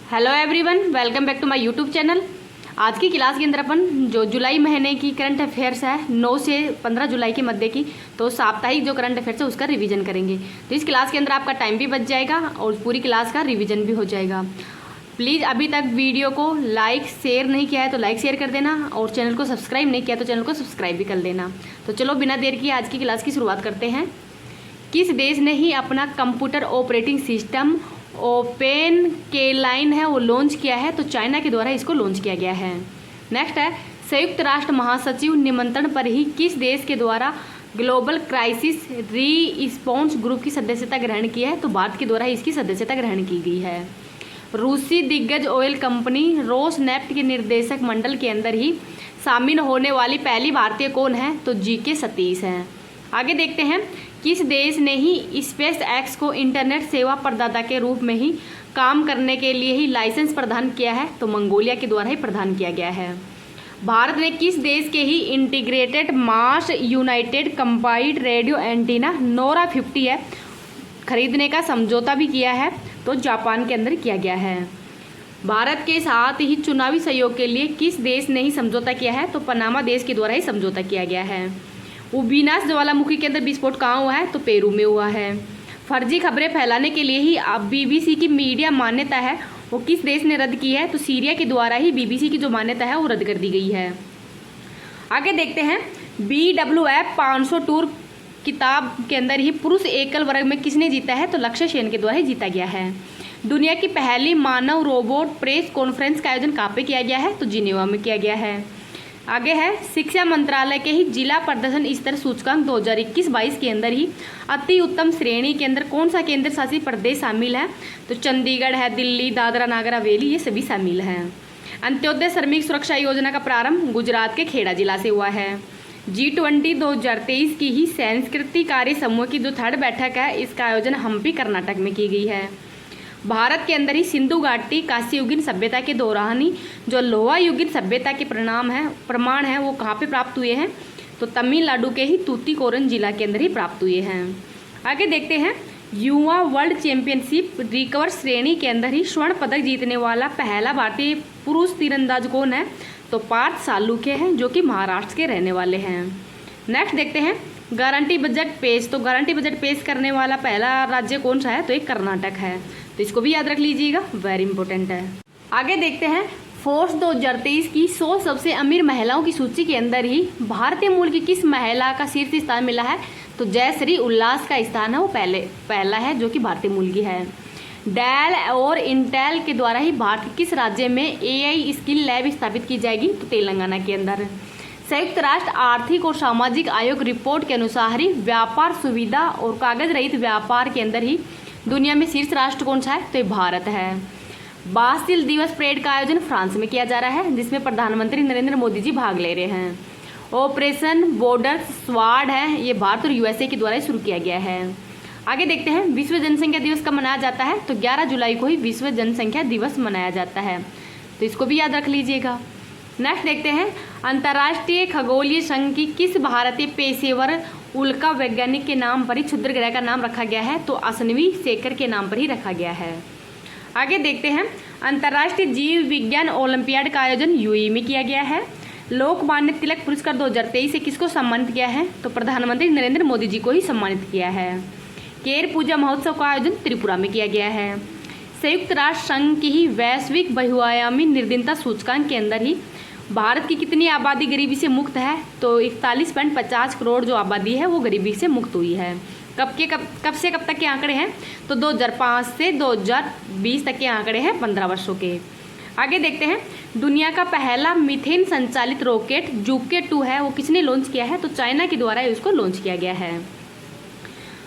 Hello everyone, welcome back to my YouTube channel. आज की class के अंदर अपन जो जुलाई महीने की करंट अफेयर्स है 9 से 15 जुलाई के मध्य की, तो साप्ताहिक जो करंट अफेयर्स है उसका रिवीजन करेंगे। तो इस क्लास के अंदर आपका टाइम भी बच जाएगा और पूरी क्लास का रिवीजन भी हो जाएगा। प्लीज़ अभी तक वीडियो को लाइक शेयर नहीं किया है तो लाइक शेयर कर देना, और चैनल को सब्सक्राइब नहीं किया तो चैनल को सब्सक्राइब भी कर देना। तो चलो बिना देर किए आज की क्लास की शुरुआत करते हैं। किस देश ने ही अपना कंप्यूटर ऑपरेटिंग सिस्टम ओपन के लाइन है वो लॉन्च किया है? तो चाइना के द्वारा इसको लॉन्च किया गया है। नेक्स्ट है, संयुक्त राष्ट्र महासचिव निमंत्रण पर ही किस देश के द्वारा ग्लोबल क्राइसिस रिस्पॉन्स ग्रुप की सदस्यता ग्रहण की है? तो भारत के द्वारा इसकी सदस्यता ग्रहण की गई है। रूसी दिग्गज ऑयल कंपनी रोसनेफ्ट के निर्देशक मंडल के अंदर ही शामिल होने वाली पहली भारतीय कौन है? तो जीके सतीश हैं। आगे देखते हैं, किस देश ने ही स्पेस एक्स को इंटरनेट सेवा प्रदाता के रूप में ही काम करने के लिए ही लाइसेंस प्रदान किया है? तो मंगोलिया के द्वारा ही प्रदान किया गया है। भारत ने किस देश के ही integrated mass united combined radio antenna नोरा 50 है खरीदने का समझौता भी किया है? तो जापान के अंदर किया गया है। भारत के साथ ही चुनावी सहयोग के लिए किस देश ने ही समझौता किया है? तो पनामा देश के द्वारा ही समझौता किया गया है। उबीनास ज्वालामुखी के अंदर विस्फोट कहाँ हुआ है? तो पेरू में हुआ है। फर्जी खबरें फैलाने के लिए ही अब बीबीसी की मीडिया मान्यता है वो किस देश ने रद्द की है? तो सीरिया के द्वारा ही बीबीसी की जो मान्यता है वो रद्द कर दी गई है। आगे देखते हैं, BWF 500 टूर किताब के अंदर ही पुरुष एकल वर्ग में किसने जीता है? तो लक्ष्य सेन के द्वारा ही जीता गया है। दुनिया की पहली मानव रोबोट प्रेस कॉन्फ्रेंस का आयोजन कहाँ पे किया गया है? तो जिनेवा में किया गया है। आगे है, शिक्षा मंत्रालय के ही जिला प्रदर्शन स्तर सूचकांक 2021-22 के अंदर ही अति उत्तम श्रेणी के अंदर कौन सा केंद्र शासित प्रदेश शामिल है? तो चंडीगढ़ है, दिल्ली, दादरा नागर हवेली, ये सभी शामिल हैं। अंत्योदय श्रमिक सुरक्षा योजना का प्रारंभ गुजरात के खेड़ा जिला से हुआ है। G20 2023 की ही संस्कृति कार्य समूह की जो 3rd बैठक है इसका आयोजन हम्पी कर्नाटक में की गई है। भारत के अंदर ही सिंधु घाटी कांस्ययुगीन सभ्यता के दौरान ही जो लोहा युगीन सभ्यता के प्रमाण है वो कहाँ पे प्राप्त हुए हैं? तो तमिलनाडु के ही तूतीकोरन जिला के अंदर ही प्राप्त हुए हैं। आगे देखते हैं, युवा वर्ल्ड चैंपियनशिप रिकवर श्रेणी के अंदर ही स्वर्ण पदक जीतने वाला पहला भारतीय पुरुष तीरंदाज कौन है? तो पार्थ सालुके हैं जो कि महाराष्ट्र के रहने वाले हैं। नेक्स्ट देखते हैं, गारंटी बजट पेश। तो गारंटी बजट पेश करने वाला पहला राज्य कौन सा है? तो एक कर्नाटक है। तो इसको भी याद रख लीजिएगा, वेरी इंपॉर्टेंट है। आगे देखते हैं, फोर्ब्स 2023 की 100 सबसे अमीर महिलाओं की सूची के अंदर ही भारतीय मूल की किस महिला का शीर्ष स्थान मिला है? तो जयश्री उल्लास का स्थान है वो पहला है जो कि भारतीय मूल की है। डेल और इंटेल के द्वारा ही भारत के किस राज्य में AI स्किल लैब स्थापित की जाएगी? तो तेलंगाना के अंदर। संयुक्त राष्ट्र आर्थिक और सामाजिक आयोग रिपोर्ट के अनुसार ही व्यापार सुविधा और कागज रहित व्यापार के अंदर ही दुनिया में शीर्ष राष्ट्र कौन सा है? तो ये भारत है। बास्टिल दिवस परेड का आयोजन फ्रांस में किया जा रहा है जिसमें प्रधानमंत्री नरेंद्र मोदी जी भाग ले रहे हैं। ऑपरेशन बॉर्डर स्वाड है, ये भारत और USA के द्वारा शुरू किया गया है। आगे देखते हैं, विश्व जनसंख्या दिवस कब मनाया जाता है? तो 11 जुलाई को ही विश्व जनसंख्या दिवस मनाया जाता है। तो इसको भी याद रख लीजिएगा। नेक्स्ट देखते हैं, अंतर्राष्ट्रीय खगोलीय संघ की किस भारतीय पेशेवर उल्का वैज्ञानिक के नाम पर ही क्षुद्र ग्रह का नाम रखा गया है? तो अश्विनी शेखर के नाम पर ही रखा गया है। आगे देखते हैं, अंतर्राष्ट्रीय जीव विज्ञान ओलंपियाड का आयोजन UAE में किया गया है। लोकमान्य तिलक पुरस्कार 2023 से किसको सम्मानित किया है? तो प्रधानमंत्री नरेंद्र मोदी जी को ही सम्मानित किया है। केर पूजा महोत्सव का आयोजन त्रिपुरा में किया गया है। संयुक्त राष्ट्र संघ की ही वैश्विक बहुआयामी निर्धनता सूचकांक के अंदर ही भारत की कितनी आबादी गरीबी से मुक्त है? तो 41.50 करोड़ जो आबादी है वो गरीबी से मुक्त हुई है। कब से कब तक के आंकड़े हैं? तो 2005 से 2020 तक के आंकड़े हैं 15 वर्षों के। आगे देखते हैं, दुनिया का पहला मीथेन संचालित रॉकेट जुके 2 है वो किसने लॉन्च किया है? तो चाइना के द्वारा उसको लॉन्च किया गया है।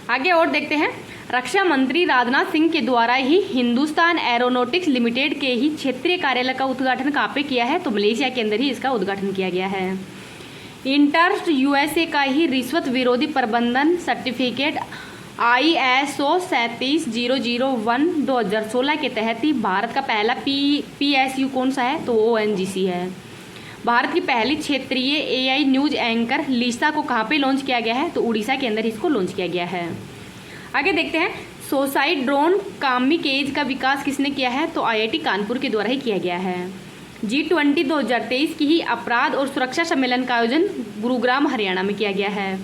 आगे और देखते हैं, रक्षा मंत्री राजनाथ सिंह के द्वारा ही हिंदुस्तान एरोनॉटिक्स लिमिटेड के ही क्षेत्रीय कार्यालय का उद्घाटन कहाँ पे किया है? तो मलेशिया के अंदर ही इसका उद्घाटन किया गया है। इंटर्स्ट USA का ही रिश्वत विरोधी प्रबंधन सर्टिफिकेट ISO 37001 2016 के तहत ही भारत का पहला PSU कौन सा है? तो ONGC है। भारत की पहली क्षेत्रीय AI न्यूज एंकर लिसा को कहाँ पे लॉन्च किया गया है? तो उड़ीसा के अंदर इसको लॉन्च किया गया है। आगे देखते हैं, सोसाइट ड्रोन कामिकेज का विकास किसने किया है? तो आईआईटी कानपुर के द्वारा ही किया गया है। G20 2023 की ही अपराध और सुरक्षा सम्मेलन का आयोजन गुरुग्राम हरियाणा में किया गया है।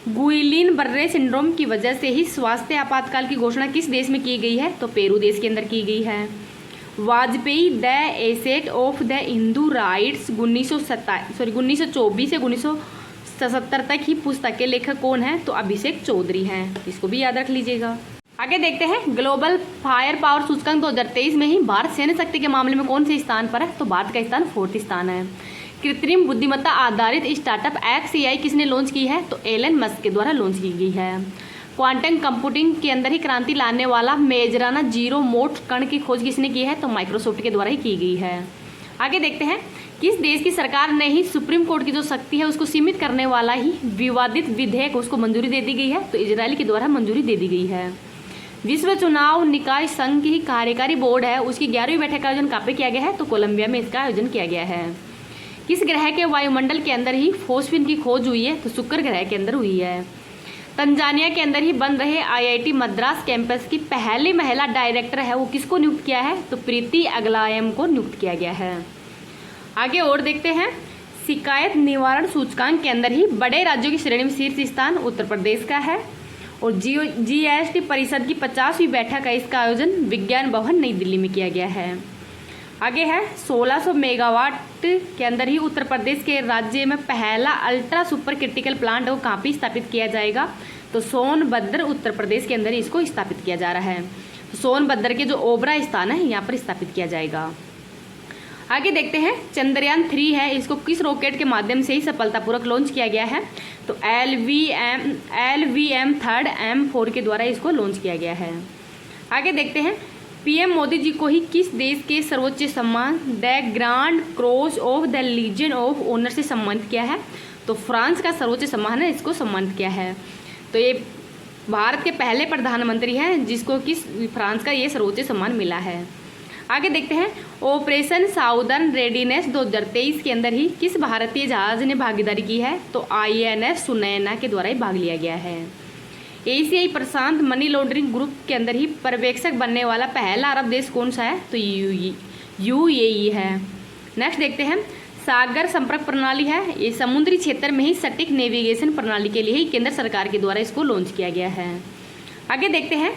गुइलिन बर्रे सिंड्रोम की वजह से ही स्वास्थ्य आपातकाल की घोषणा किस देश में की गई है? तो पेरू देश के अंदर की गई है। Vajpayee the asset of the Hindu rights 1924 से 1977 तक ही पुस्तक के लेखक कौन है? तो अभिषेक चौधरी हैं। इसको भी याद रख लीजिएगा। आगे देखते हैं, ग्लोबल फायर पावर सूचकांक 2023 में ही भारत सैन्य शक्ति के मामले में कौन से स्थान पर है? तो भारत का स्थान 4th स्थान है। कृत्रिम बुद्धिमत्ता आधारित स्टार्टअप XAI किसने लॉन्च की है? तो एलन मस्क के द्वारा लॉन्च की गई है। क्वांटम कंप्यूटिंग के अंदर ही क्रांति लाने वाला मेजराना जीरो मोट कण की खोज किसने की है? तो माइक्रोसॉफ्ट के द्वारा ही की गई है। आगे देखते हैं, किस देश की सरकार ने ही सुप्रीम कोर्ट की जो शक्ति है उसको सीमित करने वाला ही विवादित विधेयक उसको मंजूरी दे दी गई है? तो इजराइल के द्वारा मंजूरी दे दी गई है। विश्व चुनाव निकाय संघ की कार्यकारी बोर्ड है उसकी 11वीं बैठक का आयोजन कहाँ पे किया गया है? तो कोलंबिया में इसका आयोजन किया गया है। किस ग्रह के वायुमंडल के अंदर ही फोस्फिन की खोज हुई है? तो शुक्र ग्रह के अंदर हुई है। तंजानिया के अंदर ही बन रहे आईआईटी मद्रास कैंपस की पहली महिला डायरेक्टर है वो किसको नियुक्त किया है? तो प्रीति अगलायम को नियुक्त किया गया है। आगे और देखते हैं, शिकायत निवारण सूचकांक के अंदर ही बड़े राज्यों की श्रेणी में शीर्ष स्थान उत्तर प्रदेश का है। और GST परिषद की 50वीं बैठक है इसका आयोजन विज्ञान भवन नई दिल्ली में किया गया है। आगे है, 1600 मेगावाट के अंदर ही उत्तर प्रदेश के राज्य में पहला अल्ट्रा सुपर क्रिटिकल प्लांट वो कहाँ पे स्थापित किया जाएगा? तो सोनभद्र उत्तर प्रदेश के अंदर ही इसको स्थापित किया जा रहा है। तो सोनभद्र के जो ओबरा स्थान है यहाँ पर स्थापित किया जाएगा। आगे देखते हैं, चंद्रयान 3 है इसको किस रॉकेट के माध्यम से ही सफलतापूर्वक लॉन्च किया गया है? तो LVM 3rd M4 के द्वारा इसको लॉन्च किया गया है। आगे देखते हैं, PM मोदी जी को ही किस देश के सर्वोच्च सम्मान the Grand Cross of the Legion of Honour से सम्मानित किया है? तो फ्रांस का सर्वोच्च सम्मान है इसको सम्मानित किया है। तो ये भारत के पहले प्रधानमंत्री हैं जिसको किस फ्रांस का ये सर्वोच्च सम्मान मिला है। आगे देखते हैं, ऑपरेशन साउदर्न रेडीनेस 2023 के अंदर ही किस भारतीय जहाज ने भागीदारी की है? तो INS सुनैना के द्वारा ही भाग लिया गया है। एशियाई प्रशांत मनी लॉन्ड्रिंग ग्रुप के अंदर ही पर्यवेक्षक बनने वाला पहला अरब देश कौन सा है? तो UAE है। नेक्स्ट देखते हैं, सागर संपर्क प्रणाली है ये समुद्री क्षेत्र में ही सटीक नेविगेशन प्रणाली के लिए ही केंद्र सरकार के द्वारा इसको लॉन्च किया गया है। आगे देखते हैं,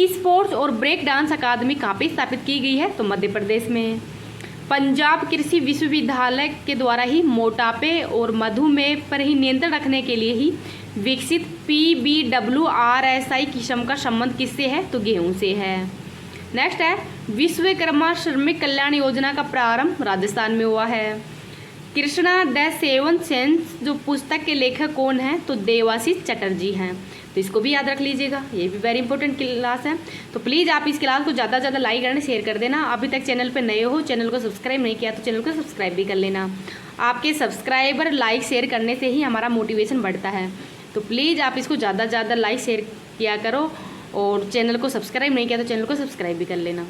स्पोर्ट्स और ब्रेक डांस अकादमी कहाँ पे स्थापित की गई है? तो मध्य प्रदेश में। पंजाब कृषि विश्वविद्यालय के द्वारा ही मोटापे और मधुमेह पर ही नियंत्रण रखने के लिए ही विकसित PBWRSI किस्म का संबंध किससे है? तो गेहूं से है। नेक्स्ट है, विश्वकर्मा श्रमिक कल्याण योजना का प्रारंभ राजस्थान में हुआ है। कृष्णा द सेवन सेंस जो पुस्तक के लेखक कौन है? तो देवाशीष चटर्जी हैं। तो इसको भी याद रख लीजिएगा, ये भी वेरी इंपॉर्टेंट क्लास है। तो प्लीज़ आप इस क्लास को ज़्यादा से ज़्यादा लाइक करना, शेयर कर देना। अभी तक चैनल पे नए हो, चैनल को सब्सक्राइब नहीं किया तो चैनल को सब्सक्राइब भी कर लेना। आपके सब्सक्राइबर लाइक शेयर करने से ही हमारा मोटिवेशन बढ़ता है। तो प्लीज़ आप इसको ज़्यादा से ज़्यादा लाइक शेयर किया करो और चैनल को सब्सक्राइब नहीं किया तो चैनल को सब्सक्राइब भी कर लेना।